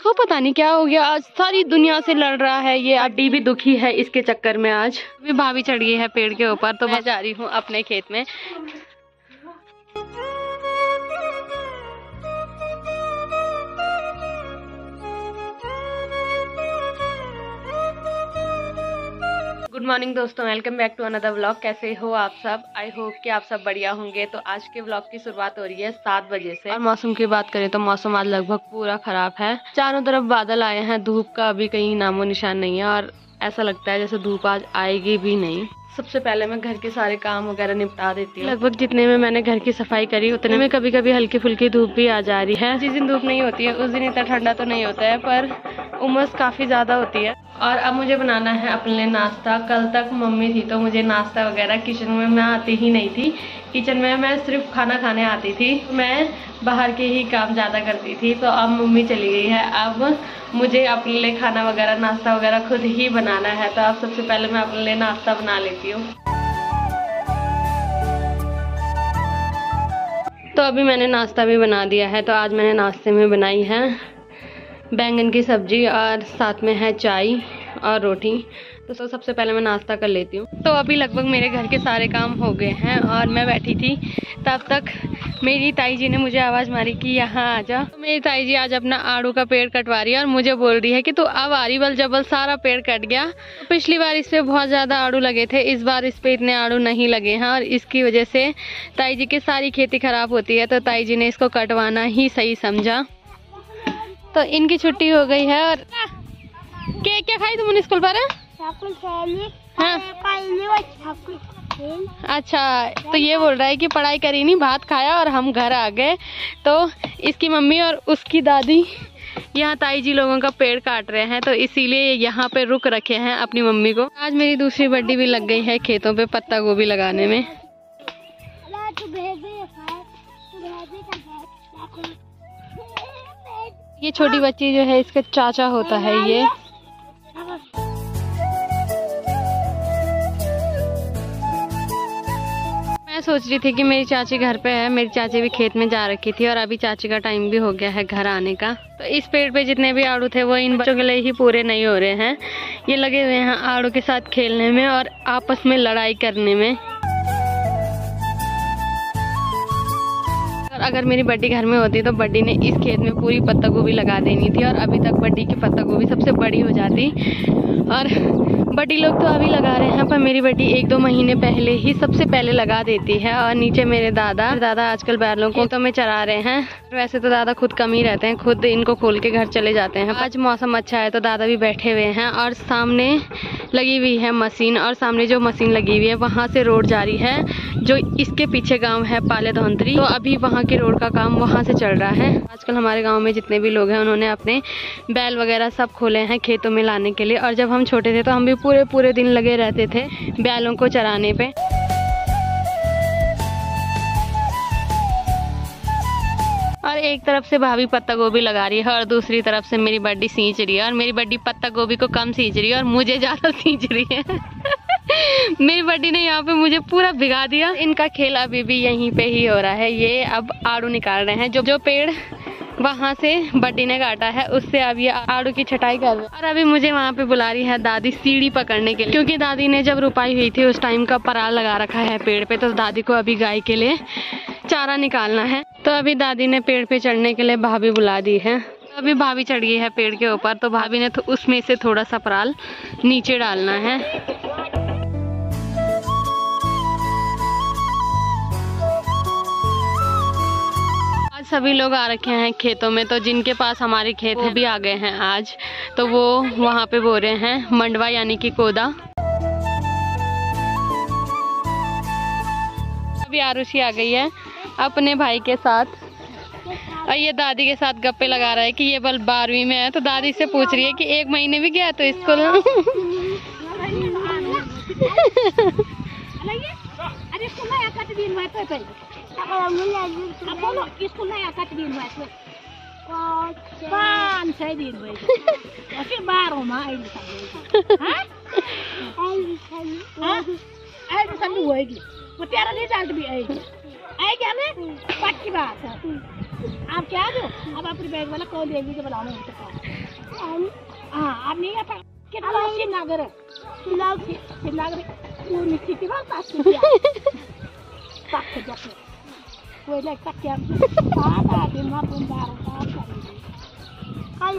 इसको पता नहीं क्या हो गया, आज सारी दुनिया से लड़ रहा है। ये अड्डी भी दुखी है इसके चक्कर में। आज भी भाभी चढ़ गई है पेड़ के ऊपर, तो मैं जा रही हूँ अपने खेत में। गुड मॉर्निंग दोस्तों, welcome back to another vlog. कैसे हो आप सब? आई होप कि आप सब बढ़िया होंगे। तो आज के व्लॉग की शुरुआत हो रही है 7 बजे से। और मौसम की बात करें तो मौसम आज लगभग पूरा खराब है। चारों तरफ बादल आए हैं, धूप का अभी कहीं नामो निशान नहीं है और ऐसा लगता है जैसे धूप आज आएगी भी नहीं। सबसे पहले मैं घर के सारे काम वगैरह निपटा देती हूँ। लगभग जितने में मैंने घर की सफाई करी उतने में कभी कभी हल्की फुल्की धूप भी आ जा रही है। जिस दिन धूप नहीं होती है उस दिन इतना ठंडा तो नहीं होता है, पर उमस काफी ज्यादा होती है। और अब मुझे बनाना है अपने लिए नाश्ता। कल तक मम्मी थी तो मुझे नाश्ता वगैरह किचन में मैं आती ही नहीं थी। किचन में मैं सिर्फ खाना खाने आती थी, मैं बाहर के ही काम ज़्यादा करती थी। तो अब मम्मी चली गई है, अब मुझे अपने लिए खाना वगैरह नाश्ता वगैरह खुद ही बनाना है। तो अब सबसे पहले मैं अपने लिए नाश्ता बना लेती हूँ। तो अभी मैंने नाश्ता भी बना दिया है। तो आज मैंने नाश्ते में बनाई है बैंगन की सब्जी और साथ में है चाय और रोटी। तो सबसे पहले मैं नाश्ता कर लेती हूँ। तो अभी लगभग मेरे घर के सारे काम हो गए हैं और मैं बैठी थी, तब तक मेरी ताई जी ने मुझे आवाज़ मारी कि यहाँ आ जा। तो मेरी ताई जी आज अपना आड़ू का पेड़ कटवा रही है और मुझे बोल रही है कि तू अब आ रही, बल जबल सारा पेड़ कट गया। तो पिछली बार इस पे बहुत ज़्यादा आड़ू लगे थे, इस बार इस पे इतने आड़ू नहीं लगे हैं और इसकी वजह से ताई जी की सारी खेती खराब होती है। तो ताई जी ने इसको कटवाना ही सही समझा। तो इनकी छुट्टी हो गई है। और क्या खाई तुमने स्कूल पर? हाँ। अच्छा, तो ये बोल रहा है कि पढ़ाई करी नहीं, भात खाया और हम घर आ गए। तो इसकी मम्मी और उसकी दादी यहाँ ताई जी लोगों का पेड़ काट रहे हैं, तो इसीलिए यहाँ पे रुक रखे हैं अपनी मम्मी को। आज मेरी दूसरी बड्डी भी लग गई है खेतों पे पत्ता गोभी लगाने में। ये छोटी बच्ची जो है इसका चाचा होता है ये। मैं सोच रही थी कि मेरी चाची घर पे है, मेरी चाची भी खेत में जा रखी थी और अभी चाची का टाइम भी हो गया है घर आने का। तो इस पेड़ पे जितने भी आड़ू थे वो इन बच्चों के लिए ही पूरे नहीं हो रहे हैं। ये लगे हुए हैं आड़ू के साथ खेलने में और आपस में लड़ाई करने में। अगर मेरी बड्डी घर में होती तो बड्डी ने इस खेत में पूरी पत्ता गोभी लगा देनी थी और अभी तक बड्डी की पत्ता गोभी सबसे बड़ी हो जाती। और बड्डी लोग तो अभी लगा रहे हैं, पर मेरी बड्डी 1-2 महीने पहले ही सबसे पहले लगा देती है। और नीचे मेरे दादा आजकल बैलों को खेतों में चरा रहे हैं। वैसे तो दादा खुद कम ही रहते हैं, खुद इनको खोल के घर चले जाते हैं। आज मौसम अच्छा है तो दादा भी बैठे हुए हैं और सामने लगी हुई है मशीन। और सामने जो मशीन लगी हुई है वहाँ से रोड जारी है, जो इसके पीछे गांव है पाले धौंतरी। तो अभी वहाँ के रोड का काम वहाँ से चल रहा है। आजकल हमारे गांव में जितने भी लोग हैं उन्होंने अपने बैल वगैरह सब खोले हैं खेतों में लाने के लिए। और जब हम छोटे थे तो हम भी पूरे दिन लगे रहते थे बैलों को चराने पे। और एक तरफ से भाभी पत्ता गोभी लगा रही है और दूसरी तरफ से मेरी बड्डी सींच रही है। और मेरी बड्डी पत्ता गोभी को कम सींच रही है और मुझे ज्यादा सींच रही है। मेरी बड्डी ने यहाँ पे मुझे पूरा भिगा दिया। इनका खेल अभी भी यहीं पे ही हो रहा है। ये अब आड़ू निकाल रहे हैं, जो पेड़ वहाँ से बड्डी ने काटा है उससे अब ये आड़ू की छटाई कर रहे हैं। और अभी मुझे वहाँ पे बुला रही है दादी सीढ़ी पकड़ने के लिए, क्योंकि दादी ने जब रुपाई हुई थी उस टाइम का पराल लगा रखा है पेड़ पे। तो दादी को अभी गाय के लिए चारा निकालना है। तो अभी दादी ने पेड़ पे चढ़ने के लिए भाभी बुला दी है। तो अभी भाभी चढ़ गई है पेड़ के ऊपर, तो भाभी ने उसमें से थोड़ा सा पराल नीचे डालना है। सभी लोग आ रखे हैं खेतों में, तो जिनके पास हमारे खेत भी आ गए हैं आज, तो वो वहाँ पे बो रहे हैं मंडवा यानी कि कोदा। अभी आरुषि आ गई है अपने भाई के साथ और ये दादी के साथ गप्पे लगा रहा है कि ये बल 12वीं में है। तो दादी से पूछ रही है कि 1 महीने भी गया तो स्कूल। आप क्या दो अब अपनी बैग वाला कौन देगी तो बुलाओ हाँ आप नहीं आता कितना श्रीनगर श्रीनगर वो नीचे की बात पास किया तक जाके वो लाइक तक क्या आधा दिन में बुंदार साफ करेंगे हां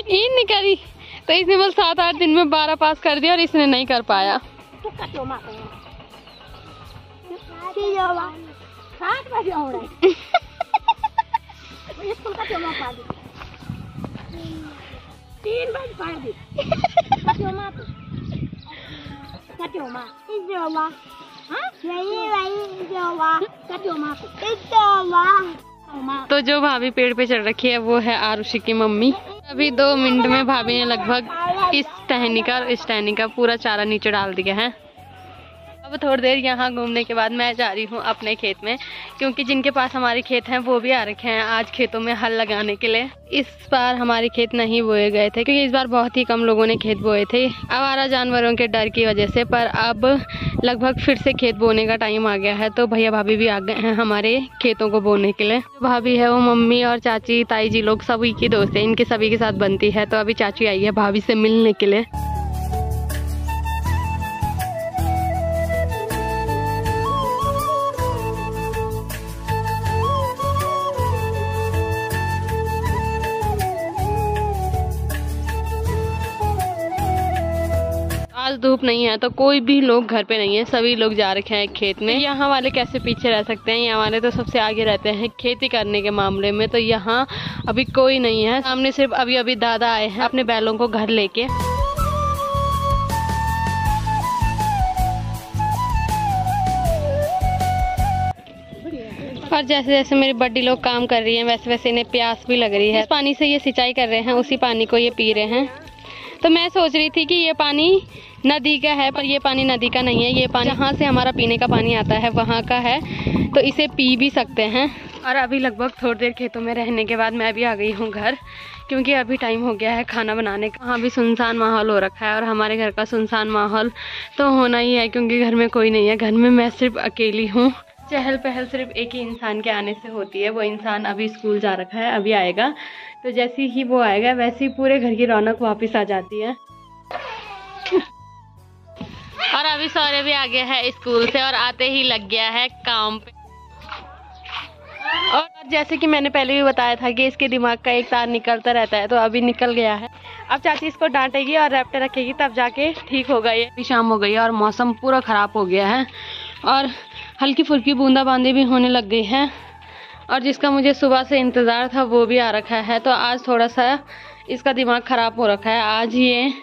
ये नहीं करी तो इसने बस 7-8 दिन में 12 पास कर दिया और इसने नहीं कर पाया। तो कटो मार सीजोवा 7 बजे हो रहा है स्कूल का क्यों पा दी 3 बजे पा दी कटो मार सीजोवा हां नहीं सीजोवा कटो मार सीजोवा। तो जो भाभी पेड़ पे चढ़ रखी है वो है आरुषि की मम्मी। अभी 2 मिनट में भाभी ने लगभग इस टहनी का पूरा चारा नीचे डाल दिया है। अब थोड़ी देर यहाँ घूमने के बाद मैं जा रही हूँ अपने खेत में, क्योंकि जिनके पास हमारे खेत हैं वो भी आ रखे हैं आज खेतों में हल लगाने के लिए। इस बार हमारे खेत नहीं बोए गए थे क्योंकि इस बार बहुत ही कम लोगों ने खेत बोए थे आवारा जानवरों के डर की वजह से, पर अब लगभग फिर से खेत बोने का टाइम आ गया है। तो भैया भाभी भी आ गए हैं हमारे खेतों को बोने के लिए। भाभी है वो मम्मी और चाची ताई जी लोग सभी की दोस्त है, इनके सभी के साथ बनती है। तो अभी चाची आई है भाभी से मिलने के लिए। आज धूप नहीं है तो कोई भी लोग घर पे नहीं है, सभी लोग जा रखे हैं खेत में। यहाँ वाले कैसे पीछे रह सकते हैं, यहाँ वाले तो सबसे आगे रहते हैं खेती करने के मामले में। तो यहाँ अभी कोई नहीं है, सामने सिर्फ अभी दादा आए हैं अपने बैलों को घर लेके। और जैसे जैसे मेरी बड्डी लोग काम कर रही है वैसे वैसे इन्हें प्यास भी लग रही है। इस पानी से ये सिंचाई कर रहे हैं, उसी पानी को ये पी रहे हैं। तो मैं सोच रही थी कि ये पानी नदी का है, पर ये पानी नदी का नहीं है। ये पानी जहाँ से हमारा पीने का पानी आता है वहाँ का है, तो इसे पी भी सकते हैं। और अभी लगभग थोड़ी देर खेतों में रहने के बाद मैं भी आ गई हूँ घर, क्योंकि अभी टाइम हो गया है खाना बनाने का। वहाँ भी सुनसान माहौल हो रखा है और हमारे घर का सुनसान माहौल तो होना ही है, क्योंकि घर में कोई नहीं है। घर में मैं सिर्फ अकेली हूँ। चहल पहल सिर्फ एक ही इंसान के आने से होती है। वो इंसान अभी स्कूल जा रखा है, अभी आएगा। तो जैसे ही वो आएगा वैसे ही पूरे घर की रौनक वापस आ जाती है। और अभी सौर्य भी आ गया है स्कूल से और आते ही लग गया है काम पे। और जैसे कि मैंने पहले भी बताया था कि इसके दिमाग का एक तार निकलता रहता है, तो अभी निकल गया है। अब चाची इसको डांटेगी और रैपटे रखेगी, तब जाके ठीक होगा। ये अभी शाम हो गई है और मौसम पूरा ख़राब हो गया है और हल्की फुल्की बूंदाबांदी भी होने लग गई है। और जिसका मुझे सुबह से इंतज़ार था वो भी आ रखा है। तो आज थोड़ा सा इसका दिमाग ख़राब हो रखा है। आज ये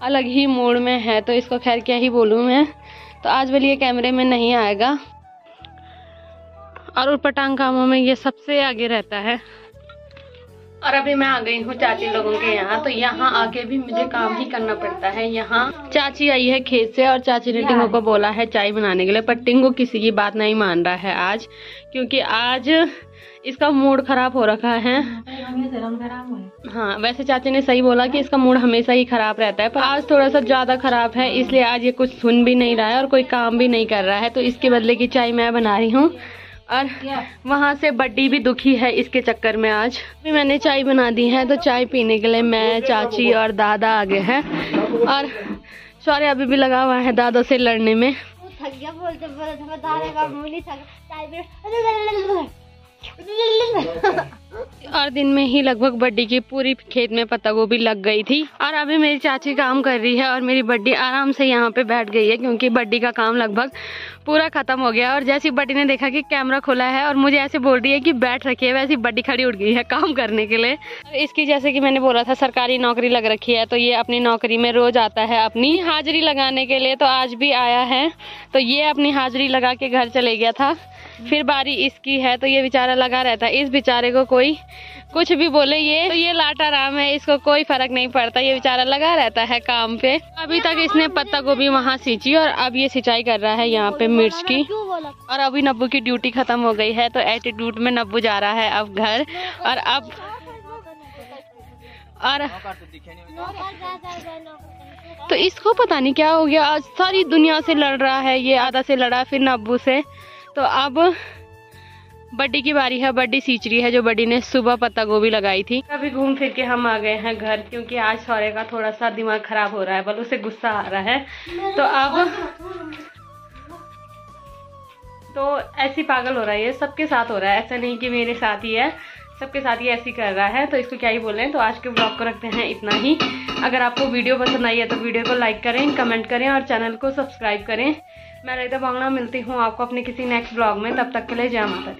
अलग ही मूड में है, तो इसको खैर क्या ही बोलूँ मैं। तो आज वाली ये कैमरे में नहीं आएगा और उटपटांग कामों में ये सबसे आगे रहता है। और अभी मैं आ गई हूँ चाची लोगों के यहाँ। तो यहाँ आके भी मुझे काम ही करना पड़ता है। यहाँ चाची आई है खेत से और चाची ने टिंगो को बोला है चाय बनाने के लिए, पर टिंगो किसी की बात नहीं मान रहा है आज, क्योंकि आज इसका मूड खराब हो रखा है। हाँ, वैसे चाची ने सही बोला कि इसका मूड हमेशा ही खराब रहता है, पर आज थोड़ा सा ज्यादा खराब है, इसलिए आज ये कुछ सुन भी नहीं रहा है और कोई काम भी नहीं कर रहा है। तो इसके बदले की चाय मैं बना रही हूँ। और वहाँ से बड्डी भी दुखी है इसके चक्कर में। आज भी मैंने चाय बना दी है, तो चाय पीने के लिए मैं, चाची और दादा आ गए हैं। और सौर्य अभी भी लगा हुआ है दादा से लड़ने में। और दिन में ही लगभग बड्डी की पूरी खेत में पत्ता गोभी लग गई थी। और अभी मेरी चाची काम कर रही है और मेरी बड्डी आराम से यहाँ पे बैठ गई है, क्योंकि बड्डी का काम लगभग पूरा खत्म हो गया। और जैसी बड्डी ने देखा कि कैमरा खुला है और मुझे ऐसे बोल रही है कि बैठ रखी है, वैसी बड्डी खड़ी उठ गई है काम करने के लिए। इसकी जैसे कि मैंने बोला था सरकारी नौकरी लग रखी है, तो ये अपनी नौकरी में रोज आता है अपनी हाजिरी लगाने के लिए। तो आज भी आया है, तो ये अपनी हाजिरी लगा के घर चले गया था। फिर बारी इसकी है, तो ये बेचारा लगा रहता है। इस बेचारे को कोई कुछ भी बोले ये लाटा राम है, इसको कोई फर्क नहीं पड़ता, ये बेचारा लगा रहता है काम पे। अभी तक इसने पत्ता गोभी वहाँ सींची और अब ये सिंचाई कर रहा है यहाँ पे मिर्च की। और अभी नब्बू की ड्यूटी खत्म हो गई है, तो एटीट्यूड में नब्बू जा रहा है अब घर। और तो इसको पता नहीं क्या हो गया, आज सारी दुनिया से लड़ रहा है ये। आधा से लड़ा, फिर नब्बू से, तो अब बड्डी की बारी है। बड्डी सींच रही है, जो बड्डी ने सुबह पत्ता गोभी लगाई थी। अभी घूम फिर के हम आ गए हैं घर, क्योंकि आज सौरे का थोड़ा सा दिमाग खराब हो रहा है, बल उसे गुस्सा आ रहा है। तो अब तो ऐसी पागल हो रहा है, ये सबके साथ हो रहा है, ऐसा नहीं कि मेरे साथ ही है, सबके साथ ही ऐसी कर रहा है। तो इसको क्या ही बोलें। तो आज के ब्लॉग को रखते हैं इतना ही। अगर आपको वीडियो पसंद आई है तो वीडियो को लाइक करें, कमेंट करें और चैनल को सब्सक्राइब करें। मैं ललिता बांगड़ा मिलती हूँ आपको अपने किसी नेक्स्ट ब्लॉग में। तब तक के लिए जय माता दी।